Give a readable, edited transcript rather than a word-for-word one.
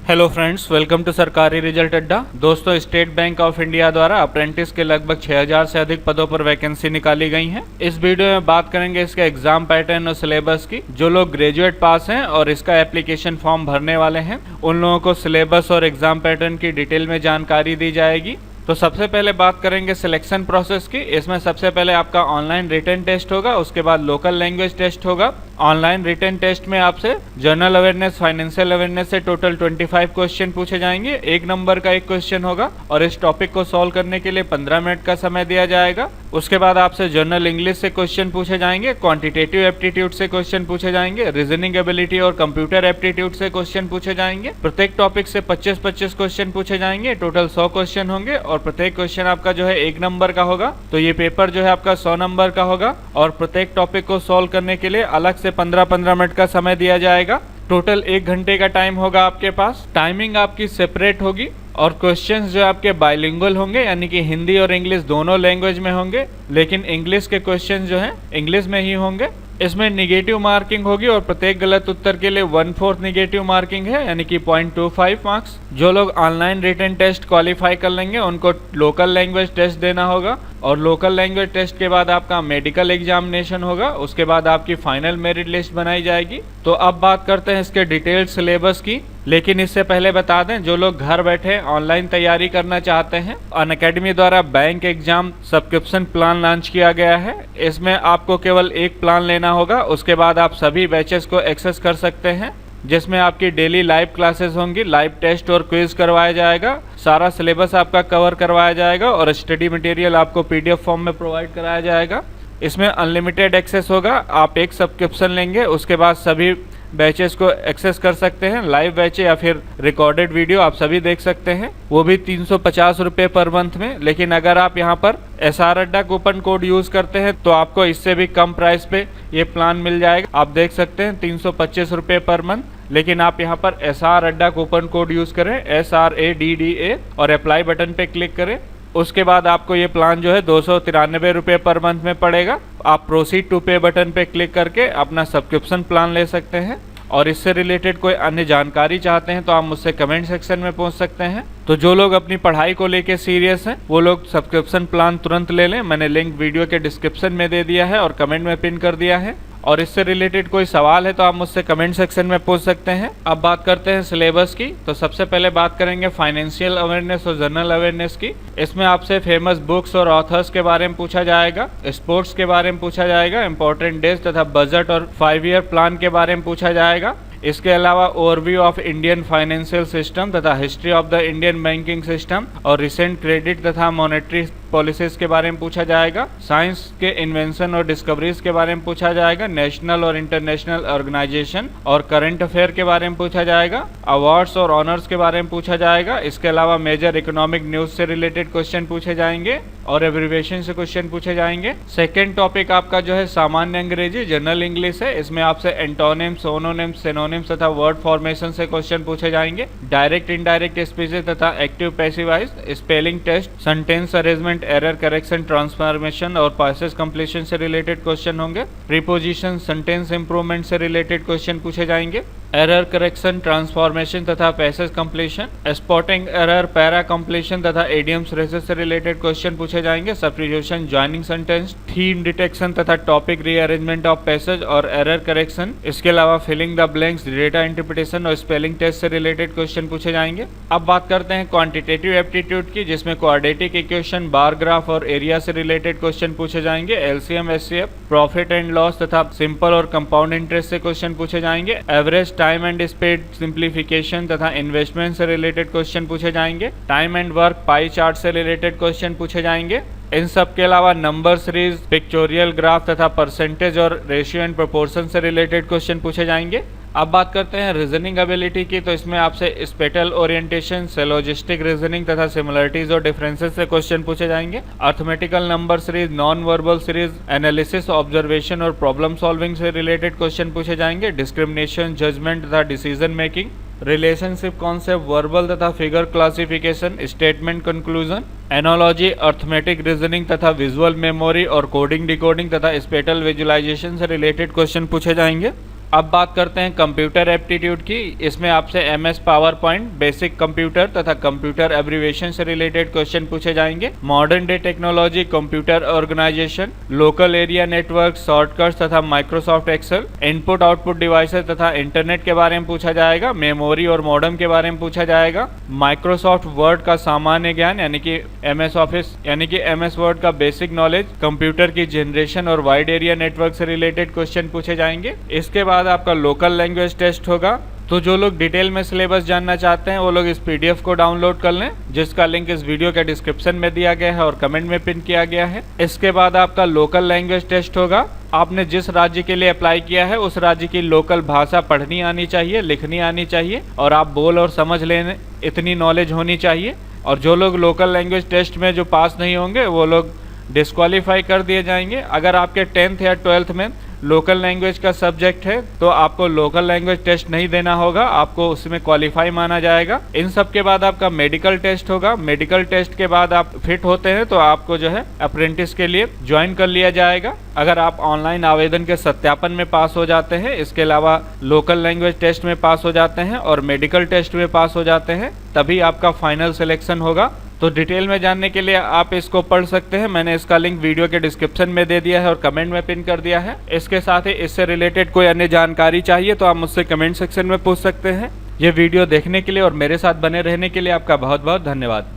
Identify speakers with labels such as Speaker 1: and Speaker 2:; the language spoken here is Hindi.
Speaker 1: हेलो फ्रेंड्स, वेलकम टू सरकारी रिजल्ट अड्डा। दोस्तों, स्टेट बैंक ऑफ इंडिया द्वारा अप्रेंटिस के लगभग 6000 से अधिक पदों पर वैकेंसी निकाली गई हैं। इस वीडियो में बात करेंगे इसके एग्जाम पैटर्न और सिलेबस की। जो लोग ग्रेजुएट पास हैं और इसका एप्लीकेशन फॉर्म भरने वाले हैं, उन लोगों को सिलेबस और एग्जाम पैटर्न की डिटेल में जानकारी दी जाएगी। तो सबसे पहले बात करेंगे सिलेक्शन प्रोसेस की। इसमें सबसे पहले आपका ऑनलाइन रिटन टेस्ट होगा, उसके बाद लोकल लैंग्वेज टेस्ट होगा। ऑनलाइन रिटन टेस्ट में आपसे जनरल अवेयरनेस, फाइनेंशियल अवेयरनेस से टोटल 25 क्वेश्चन पूछे जाएंगे। 1 नंबर का 1 क्वेश्चन होगा और इस टॉपिक को सॉल्व करने के लिए 15 मिनट का समय दिया जाएगा। उसके बाद आपसे जनरल इंग्लिश से क्वेश्चन पूछे जाएंगे, क्वांटिटेटिव एप्टीट्यूड से क्वेश्चन पूछे जाएंगे, रीजनिंग एबिलिटी और कंप्यूटर एप्टीट्यूड से क्वेश्चन पूछे जाएंगे। प्रत्येक टॉपिक से 25-25 क्वेश्चन पूछे जाएंगे। टोटल 100 क्वेश्चन होंगे और प्रत्येक क्वेश्चन आपका जो है 1 नंबर का होगा। तो ये पेपर जो है आपका 100 नंबर का होगा और प्रत्येक टॉपिक को सॉल्व करने के लिए अलग से 15-15 मिनट का समय दिया जाएगा। टोटल 1 घंटे का टाइम होगा आपके पास। टाइमिंग आपकी सेपरेट होगी और क्वेश्चंस जो आपके बाइलिंगुअल होंगे, यानी कि हिंदी और इंग्लिश दोनों लैंग्वेज में होंगे, लेकिन इंग्लिश के क्वेश्चंस जो हैं इंग्लिश में ही होंगे। इसमें निगेटिव मार्किंग होगी और प्रत्येक गलत उत्तर के लिए 1/4 निगेटिव मार्किंग है, यानी कि 0.25 मार्क्स। जो लोग ऑनलाइन रिटन टेस्ट क्वालिफाई कर लेंगे उनको लोकल लैंग्वेज टेस्ट देना होगा और लोकल लैंग्वेज टेस्ट के बाद आपका मेडिकल एग्जामिनेशन होगा। उसके बाद आपकी फाइनल मेरिट लिस्ट बनाई जाएगी। तो अब बात करते हैं इसके डिटेल्ड सिलेबस की। लेकिन इससे पहले बता दें, जो लोग घर बैठे ऑनलाइन तैयारी करना चाहते हैं, अनअकैडमी द्वारा bank exam subscription plan launch किया गया है। इसमें आपको केवल एक प्लान लेना होगा, उसके बाद आप सभी बैचेस को एक्सेस कर सकते हैं, जिसमें आपकी डेली लाइव क्लासेस होंगी, लाइव टेस्ट और क्विज करवाया जाएगा, सारा सिलेबस आपका कवर करवाया जाएगा और स्टडी मटेरियल आपको PDF फॉर्म में प्रोवाइड कराया जाएगा। इसमें अनलिमिटेड एक्सेस होगा। आप एक सब्सक्रिप्शन लेंगे, उसके बाद सभी बैचेस को एक्सेस कर सकते हैं। लाइव बैच या फिर रिकॉर्डेड वीडियो आप सभी देख सकते हैं, वो भी 350 रुपये पर मंथ में। लेकिन अगर आप यहाँ पर SR अड्डा कूपन कोड यूज करते हैं तो आपको इससे भी कम प्राइस पे ये प्लान मिल जाएगा। आप देख सकते हैं 325 रुपये पर मंथ, लेकिन आप यहाँ पर SR अड्डा कूपन कोड यूज करें, SRADDA, और अप्लाई बटन पे क्लिक करें। उसके बाद आपको ये प्लान जो है 293 रुपये पर मंथ में पड़ेगा। आप प्रोसीड टू पे बटन पे क्लिक करके अपना सब्सक्रिप्शन प्लान ले सकते हैं। और इससे रिलेटेड कोई अन्य जानकारी चाहते हैं तो आप मुझसे कमेंट सेक्शन में पूछ सकते हैं। तो जो लोग अपनी पढ़ाई को लेके सीरियस हैं वो लोग सब्सक्रिप्शन प्लान तुरंत ले लें। मैंने लिंक वीडियो के डिस्क्रिप्शन में दे दिया है और कमेंट में पिन कर दिया है। और इससे रिलेटेड कोई सवाल है तो आप मुझसे कमेंट सेक्शन में पूछ सकते हैं। अब बात करते हैं सिलेबस की। तो सबसे पहले बात करेंगे फाइनेंशियल अवेयरनेस और जनरल अवेयरनेस की। इसमें आपसे फेमस बुक्स और ऑथर्स के बारे में पूछा जाएगा, स्पोर्ट्स के बारे में पूछा जाएगा, इंपॉर्टेंट डेज तथा बजट और 5 ईयर प्लान के बारे में पूछा जाएगा। इसके अलावा overview of Indian financial system तथा history of the Indian banking system और रिसेंट क्रेडिट तथा मॉनेटरी पॉलिसीज के बारे में पूछा जाएगा। साइंस के इन्वेंशन और डिस्कवरीज के बारे में पूछा जाएगा। नेशनल और इंटरनेशनल ऑर्गेनाइजेशन और करंट अफेयर के बारे में पूछा जाएगा। अवार्ड्स और ऑनर्स के बारे में पूछा जाएगा। इसके अलावा मेजर इकोनॉमिक न्यूज से रिलेटेड क्वेश्चन पूछे जाएंगे और एब्रिविएशन से क्वेश्चन पूछे जाएंगे। सेकेंड टॉपिक आपका जो है सामान्य अंग्रेजी, जनरल इंग्लिश है। इसमें आपसे एंटोनिम्स, ओनोनिम्स, सिनोनिम्स तथा वर्ड फॉर्मेशन से क्वेश्चन पूछे जाएंगे। डायरेक्ट इनडायरेक्ट स्पीचेस तथा active passive voice, spelling test, sentence arrangement, error correction, transformation और पैसेज कंप्लीशन से रिलेटेड क्वेश्चन होंगे। प्रीपोजिशन, सेंटेंस इंप्रूवमेंट से रिलेटेड क्वेश्चन पूछे जाएंगे। एरर करेक्शन, ट्रांसफॉर्मेशन तथा passage completion, spotting error, para completion तथा एडियम्स रेसेस से रिलेटेड क्वेश्चन पूछे जाएंगे। Substitution, joining sentence, theme detection तथा टॉपिक रीअरेंजमेंट ऑफ पैसेज और एरर करेक्शन। इसके अलावा filling the blanks, data interpretation और स्पेलिंग टेस्ट से रिलेटेड क्वेश्चन पूछे जाएंगे। अब बात करते हैं क्वांटिटेटिव एप्टीट्यूड की, जिसमें क्वाड्रेटिक इक्वेशन, बार ग्राफ और एरिया से रिलेटेड क्वेश्चन पूछे जाएंगे। LCM, SCF, profit and loss तथा सिंपल और कंपाउंड इंटरेस्ट से क्वेश्चन पूछे जाएंगे। Average time and speed, simplification तथा इन्वेस्टमेंट से रिलेटेड क्वेश्चन पूछे जाएंगे। Time and work, pie chart से रिलेटेड क्वेश्चन पूछे जाएंगे। इन सब के अलावा नंबर सीरीज, पिक्चोरियल ग्राफ तथा परसेंटेज और रेशियो एंड प्रोपोर्शन से रिलेटेड क्वेश्चन पूछे जाएंगे। अब बात करते हैं रीजनिंग एबिलिटी की। तो इसमें आपसे स्पेटल ओरिएंटेशन, सिलोजिस्टिक रीजनिंग तथा सिमिलरिटीज और डिफरेंसेस से क्वेश्चन पूछे जाएंगे। Arithmetical number series, non verbal series, analysis, observation और प्रॉब्लम सॉल्विंग से रिलेटेड क्वेश्चन पूछे जाएंगे। डिस्क्रिमिनेशन, जजमेंट तथा decision making, relationship concept, verbal तथा figure classification, statement conclusion, analogy, arithmetic reasoning तथा विजुअल मेमोरी और कोडिंग डिकोडिंग तथा स्पेटल विजुअलाइजेशन से रिलेटेड क्वेश्चन पूछे जाएंगे। अब बात करते हैं कंप्यूटर एप्टीट्यूड की। इसमें आपसे MS power point, basic computer तथा कंप्यूटर एब्रीविएशन से रिलेटेड क्वेश्चन पूछे जाएंगे। Modern day technology, computer organization, local area network, shortcuts तथा Microsoft Excel, input output devices तथा इंटरनेट के बारे में पूछा जाएगा। मेमोरी और मॉडेम के बारे में पूछा जाएगा। माइक्रोसॉफ्ट वर्ड का सामान्य ज्ञान यानी कि MS ऑफिस यानी कि MS वर्ड का बेसिक नॉलेज, कंप्यूटर की जनरेशन और वाइड एरिया नेटवर्क से रिलेटेड क्वेश्चन पूछे जाएंगे। इसके बाद आपका लोकल लैंग्वेज टेस्ट होगा। तो जो लोग डिटेल में सिलेबस जानना चाहते हैं वो लोग इस PDF को डाउनलोड कर लें, जिसका लिंक इस वीडियो के डिस्क्रिप्शन में दिया गया है और कमेंट में पिन किया गया है। इसके बाद आपका लोकल लैंग्वेज टेस्ट होगा। आपने जिस राज्य के लिए अप्लाई किया है उस राज्य की लोकल भाषा पढ़नी आनी चाहिए, लिखनी आनी चाहिए और आप बोल और समझ लेने इतनी नॉलेज होनी चाहिए। और जो लोग लोकल लैंग्वेज टेस्ट में जो पास नहीं होंगे वो लोग डिस्क्वालीफाई कर दिए जाएंगे। अगर आपके 10th या 12th में लोकल लैंग्वेज का सब्जेक्ट है तो आपको लोकल लैंग्वेज टेस्ट नहीं देना होगा, आपको उसमें क्वालिफाई माना जाएगा। इन सब के बाद आपका मेडिकल टेस्ट होगा। मेडिकल टेस्ट के बाद आप फिट होते हैं तो आपको जो है अप्रेंटिस के लिए ज्वाइन कर लिया जाएगा, अगर आप ऑनलाइन आवेदन के सत्यापन में पास हो जाते हैं। इसके अलावा लोकल लैंग्वेज टेस्ट में पास हो जाते हैं और मेडिकल टेस्ट में पास हो जाते हैं, तभी आपका फाइनल सिलेक्शन होगा। तो डिटेल में जानने के लिए आप इसको पढ़ सकते हैं। मैंने इसका लिंक वीडियो के डिस्क्रिप्शन में दे दिया है और कमेंट में पिन कर दिया है। इसके साथ ही इससे रिलेटेड कोई अन्य जानकारी चाहिए तो आप मुझसे कमेंट सेक्शन में पूछ सकते हैं। ये वीडियो देखने के लिए और मेरे साथ बने रहने के लिए आपका बहुत बहुत धन्यवाद।